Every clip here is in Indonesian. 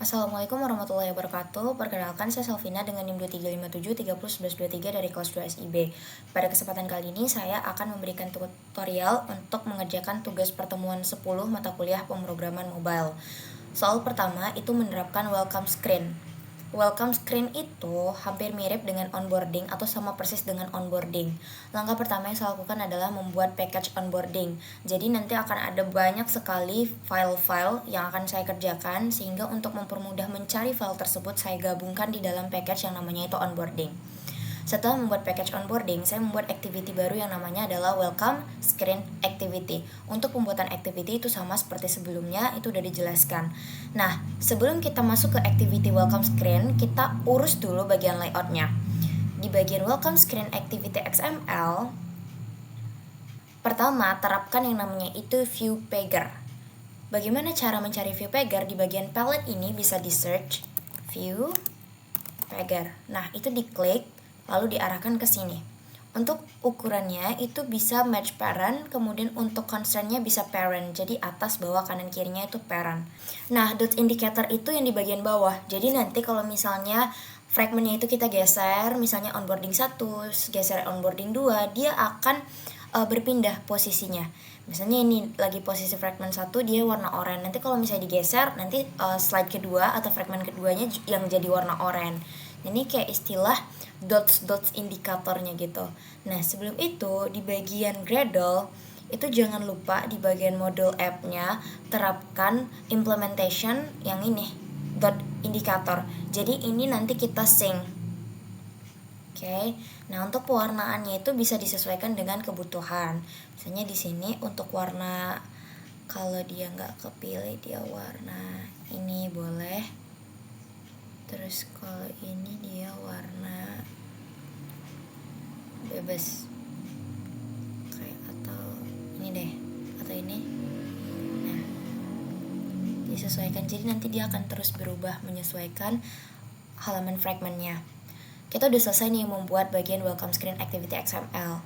Assalamualaikum warahmatullahi wabarakatuh. Perkenalkan, saya Selvina dengan NIM 2357301123 dari kelas 2 SIB. Pada kesempatan kali ini saya akan memberikan tutorial untuk mengerjakan tugas pertemuan 10 mata kuliah pemrograman mobile. Soal pertama itu menerapkan welcome screen. Welcome screen itu hampir mirip dengan onboarding atau sama persis dengan onboarding. Langkah pertama yang saya lakukan adalah membuat package onboarding. Jadi nanti akan ada banyak sekali file-file yang akan saya kerjakan, sehingga untuk mempermudah mencari file tersebut saya gabungkan di dalam package yang namanya itu onboarding. Setelah membuat package onboarding, saya membuat activity baru yang namanya adalah welcome screen activity. Untuk pembuatan activity itu sama seperti sebelumnya, itu udah dijelaskan. Nah, sebelum kita masuk ke activity welcome screen, kita urus dulu bagian layoutnya. Di bagian welcome screen activity XML, pertama terapkan yang namanya itu view pager. Bagaimana cara mencari view pager? Di bagian palette ini bisa di search view pager. Nah, itu diklik lalu diarahkan ke sini. Untuk ukurannya itu bisa match parent, kemudian untuk constraint-nya bisa parent. Jadi atas, bawah, kanan, kirinya itu parent. Nah, dot indicator itu yang di bagian bawah. Jadi nanti kalau misalnya fragmentnya itu kita geser, misalnya onboarding 1, geser onboarding 2, dia akan berpindah posisinya. Misalnya ini lagi posisi fragment 1, dia warna oranye. Nanti kalau misalnya digeser, nanti slide kedua atau fragment keduanya yang jadi warna oranye. Ini kayak istilah dots indikatornya gitu. Nah, sebelum itu di bagian Gradle itu jangan lupa di bagian module app-nya terapkan implementation yang ini, dot indikator. Jadi ini nanti kita sync. Oke. Nah, untuk pewarnaannya itu bisa disesuaikan dengan kebutuhan. Misalnya di sini untuk warna, kalau dia nggak kepilih dia warna ini boleh. Terus kalau ini dia warna bebas kayak, atau ini deh, atau ini. Nah, disesuaikan. Jadi nanti dia akan terus berubah menyesuaikan halaman fragmentnya. Kita udah selesai nih membuat bagian welcome screen activity XML.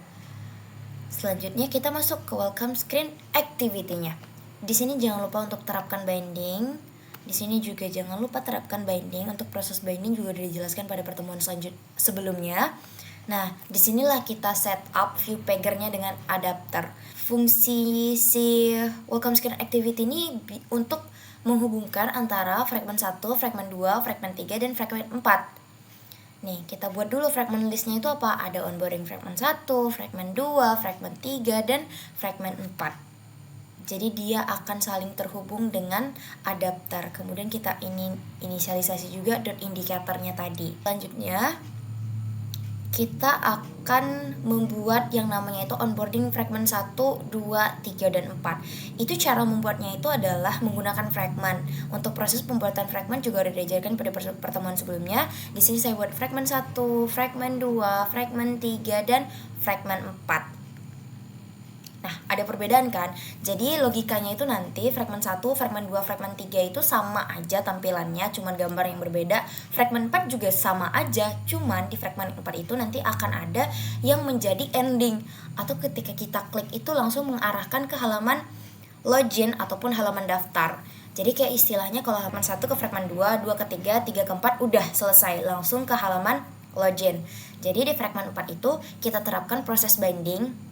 Selanjutnya kita masuk ke welcome screen activity-nya. Di sini jangan lupa untuk terapkan binding. Di sini juga jangan lupa terapkan binding. Untuk proses binding juga sudah dijelaskan pada pertemuan sebelumnya. Nah, disinilah kita set up view pager-nya dengan adapter. Fungsi si welcome screen activity ini untuk menghubungkan antara fragment 1, fragment 2, fragment 3, dan fragment 4. Nih, kita buat dulu fragment listnya itu apa? Ada onboarding fragment 1, fragment 2, fragment 3, dan fragment 4. Jadi dia akan saling terhubung dengan adapter. Kemudian kita inisialisasi juga dot indikatornya tadi. Selanjutnya kita akan membuat yang namanya itu onboarding fragment 1, 2, 3, dan 4. Itu cara membuatnya itu adalah menggunakan fragment. Untuk proses pembuatan fragment juga sudah diajarkan pada pertemuan sebelumnya. Di sini saya buat fragment 1, fragment 2, fragment 3, dan fragment 4. Nah, ada perbedaan kan? Jadi logikanya itu nanti fragment 1, fragment 2, fragment 3 itu sama aja tampilannya, cuman gambar yang berbeda. Fragment 4 juga sama aja, cuman di fragment 4 itu nanti akan ada yang menjadi ending, atau ketika kita klik itu langsung mengarahkan ke halaman login ataupun halaman daftar. Jadi kayak istilahnya kalau halaman 1 ke fragment 2, 2 ke 3, 3 ke 4 udah selesai, langsung ke halaman login. Jadi di fragment 4 itu kita terapkan proses binding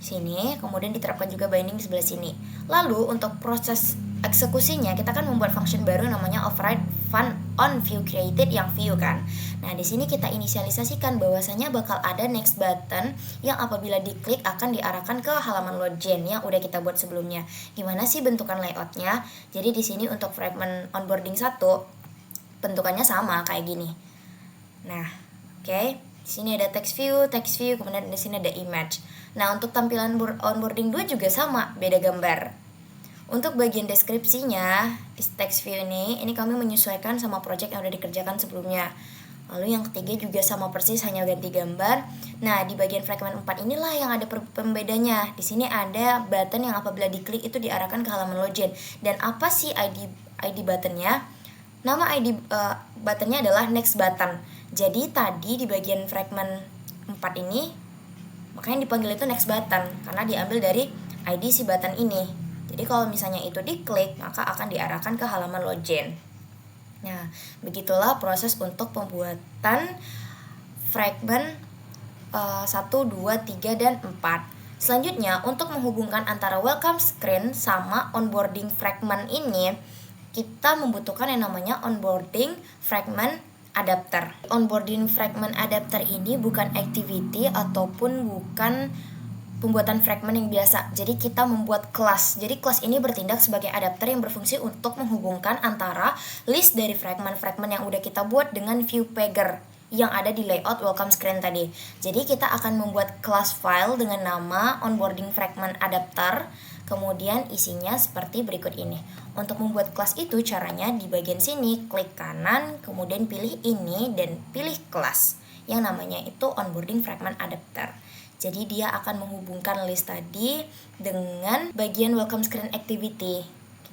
sini, kemudian diterapkan juga binding di sebelah sini. Lalu untuk proses eksekusinya kita kan membuat function baru namanya override fun on view created yang view kan. Nah, di sini kita inisialisasikan bahwasanya bakal ada next button yang apabila diklik akan diarahkan ke halaman login yang udah kita buat sebelumnya. Gimana sih bentukan layoutnya? Jadi di sini untuk fragment onboarding 1 bentukannya sama kayak gini. Nah, oke. Di sini ada text view, kemudian di sini ada image. Nah, untuk tampilan onboarding 2 juga sama, beda gambar. Untuk bagian deskripsinya di text view ini kami menyesuaikan sama project yang udah dikerjakan sebelumnya. Lalu yang ketiga juga sama persis, hanya ganti gambar. Nah, di bagian fragment 4 inilah yang ada pembedanya. Di sini ada button yang apabila diklik itu diarahkan ke halaman login. Dan apa sih ID buttonnya? Nama ID buttonnya adalah next button. Jadi tadi di bagian fragment 4 ini makanya dipanggil itu next button karena diambil dari ID si button ini. Jadi kalau misalnya itu diklik maka akan diarahkan ke halaman login. Nah, begitulah proses untuk pembuatan fragment 1, 2, 3, dan 4. Selanjutnya, untuk menghubungkan antara welcome screen sama onboarding fragment ini, kita membutuhkan yang namanya onboarding fragment adapter. Onboarding fragment adapter ini bukan activity ataupun bukan pembuatan fragment yang biasa. Jadi kita membuat kelas. Jadi kelas ini bertindak sebagai adapter yang berfungsi untuk menghubungkan antara list dari fragment-fragment yang udah kita buat dengan view pager yang ada di layout welcome screen tadi. Jadi kita akan membuat class file dengan nama onboarding fragment adapter. Kemudian isinya seperti berikut ini. Untuk membuat kelas itu caranya di bagian sini klik kanan, kemudian pilih ini dan pilih kelas yang namanya itu onboarding fragment adapter. Jadi dia akan menghubungkan list tadi dengan bagian welcome screen activity.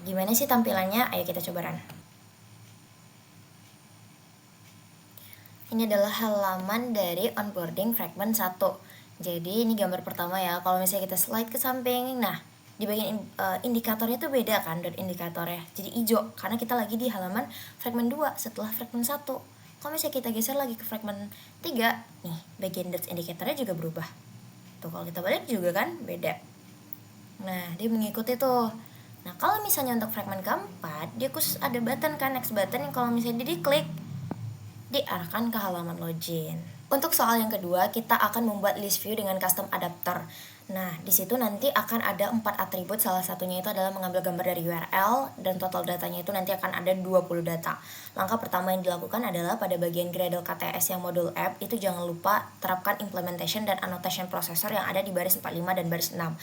Gimana sih tampilannya? Ayo kita coba run. Ini adalah halaman dari onboarding fragment 1. Jadi ini gambar pertama ya. Kalau misalnya kita slide ke samping, nah di bagian indikatornya tuh beda kan, dot indikatornya. Jadi hijau karena kita lagi di halaman fragment 2 setelah fragment 1. Kalau misalnya kita geser lagi ke fragment 3, nih bagian dot indikatornya juga berubah. Tuh kalau kita balik juga kan beda. Nah dia mengikuti tuh. Nah kalau misalnya untuk fragment keempat, dia khusus ada button kan, next button, yang kalau misalnya dia diklik diarahkan ke halaman login. Untuk soal yang kedua, kita akan membuat list view dengan custom adapter. Nah, di situ nanti akan ada 4 atribut, salah satunya itu adalah mengambil gambar dari URL, dan total datanya itu nanti akan ada 20 data. Langkah pertama yang dilakukan adalah pada bagian Gradle KTS yang modul app, itu jangan lupa terapkan implementation dan annotation processor yang ada di baris 45 dan baris 46.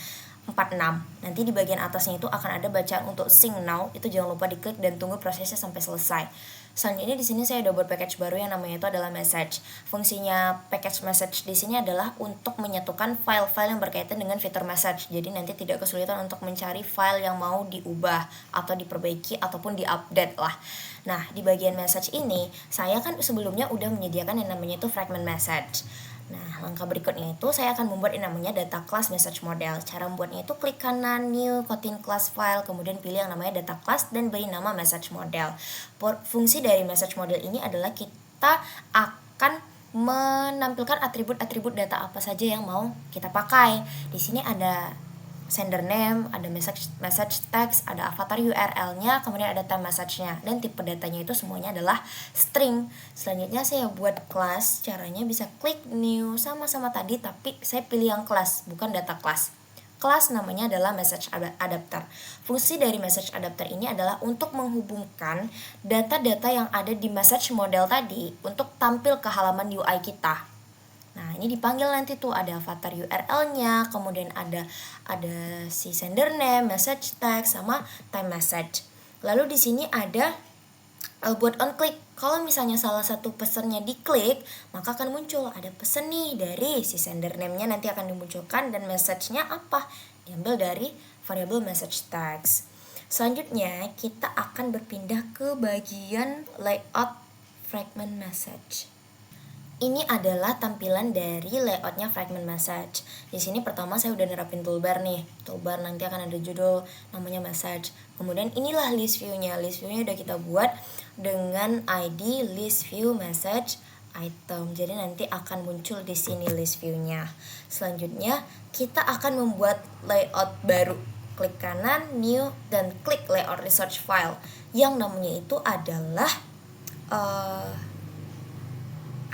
Nanti di bagian atasnya itu akan ada bacaan untuk sync now, itu jangan lupa diklik dan tunggu prosesnya sampai selesai. Selanjutnya di sini saya udah buat package baru yang namanya itu adalah message. Fungsinya package message di sini adalah untuk menyatukan file-file yang berkaitan dengan fitur message. Jadi nanti tidak kesulitan untuk mencari file yang mau diubah atau diperbaiki ataupun diupdate lah. Nah, di bagian message ini saya kan sebelumnya udah menyediakan yang namanya itu fragment message. Nah, langkah berikutnya itu saya akan membuat yang namanya data class message model. Cara membuatnya itu klik kanan, new, contain class file, kemudian pilih yang namanya data class dan beri nama message model. Fungsi dari message model ini adalah kita akan menampilkan atribut-atribut data apa saja yang mau kita pakai. Di sini ada sender name, ada message text, ada avatar URL-nya, kemudian ada time message-nya, dan tipe datanya itu semuanya adalah string. Selanjutnya saya buat kelas, caranya bisa klik new sama-sama tadi, tapi saya pilih yang kelas, bukan data class. Kelas namanya adalah message adapter. Fungsi dari message adapter ini adalah untuk menghubungkan data-data yang ada di message model tadi untuk tampil ke halaman UI kita. Nah, ini dipanggil nanti tuh ada avatar URL-nya, kemudian ada si sender name, message text, sama time message. Lalu di sini ada buat on click. Kalau misalnya salah satu pesannya diklik, maka akan muncul ada pesan nih dari si sender name-nya nanti akan dimunculkan, dan message-nya apa? Diambil dari variable message text. Selanjutnya kita akan berpindah ke bagian layout fragment message. Ini adalah tampilan dari layoutnya fragment message. Di sini pertama saya udah nerapin toolbar nih. Toolbar nanti akan ada judul namanya message. Kemudian inilah list view-nya. List view-nya udah kita buat dengan ID list view message item. Jadi nanti akan muncul di sini list view-nya. Selanjutnya kita akan membuat layout baru. Klik kanan, new, dan klik layout research file. Yang namanya itu adalah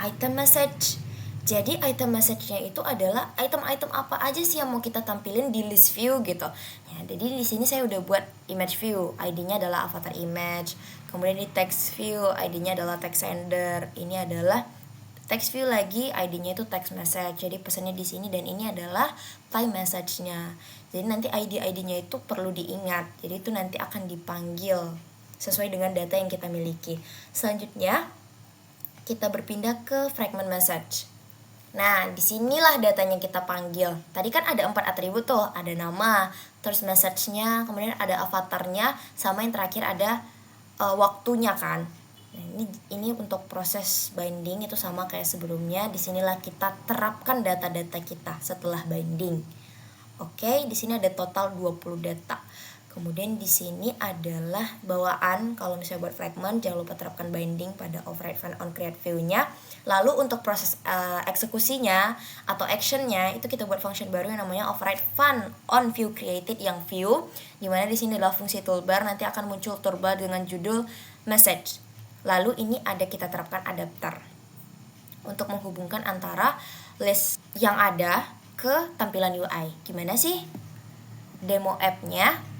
item message. Jadi item message-nya itu adalah item-item apa aja sih yang mau kita tampilin di list view gitu. Ya, jadi di sini saya udah buat image view, ID-nya adalah avatar image. Kemudian di text view, ID-nya adalah text sender. Ini adalah text view lagi, ID-nya itu text message. Jadi pesannya di sini, dan ini adalah time message-nya. Jadi nanti ID-ID-nya itu perlu diingat. Jadi itu nanti akan dipanggil sesuai dengan data yang kita miliki. Selanjutnya kita berpindah ke fragment message. Nah, disinilah datanya kita panggil. Tadi kan ada 4 atribut tuh, ada nama, terus message-nya, kemudian ada avatarnya, sama yang terakhir ada waktunya kan. Nah, ini untuk proses binding itu sama kayak sebelumnya. Disinilah kita terapkan data-data kita setelah binding. Oke, di sini ada total 20 data. Kemudian di sini adalah bawaan, kalau misalnya buat fragment jangan lupa terapkan binding pada override fun on create view-nya. Lalu untuk proses eksekusinya atau actionnya itu kita buat function baru yang namanya override fun on view created yang view, dimana di sini adalah fungsi toolbar, nanti akan muncul toolbar dengan judul message. Lalu ini ada kita terapkan adapter untuk menghubungkan antara list yang ada ke tampilan UI. Gimana sih demo app-nya?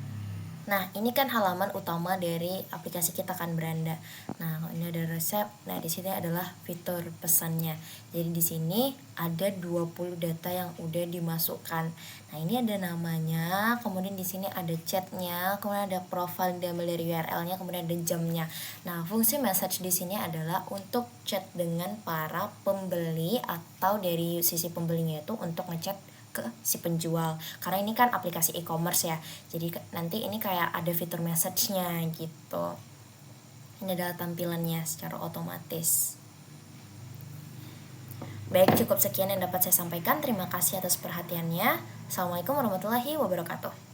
Nah, ini kan halaman utama dari aplikasi kita kan Beranda. Nah, ini ada resep. Nah, di sini adalah fitur pesannya. Jadi di sini ada 20 data yang udah dimasukkan. Nah, ini ada namanya, kemudian di sini ada chatnya, kemudian ada profile diambil dari URL-nya, kemudian ada jamnya. Nah, fungsi message di sini adalah untuk chat dengan para pembeli atau dari sisi pembelinya itu untuk ngechat ke si penjual, karena ini kan aplikasi e-commerce ya, jadi nanti ini kayak ada fitur message-nya gitu. Ini adalah tampilannya secara otomatis. Baik, cukup sekian yang dapat saya sampaikan. Terima kasih atas perhatiannya. Assalamualaikum warahmatullahi wabarakatuh.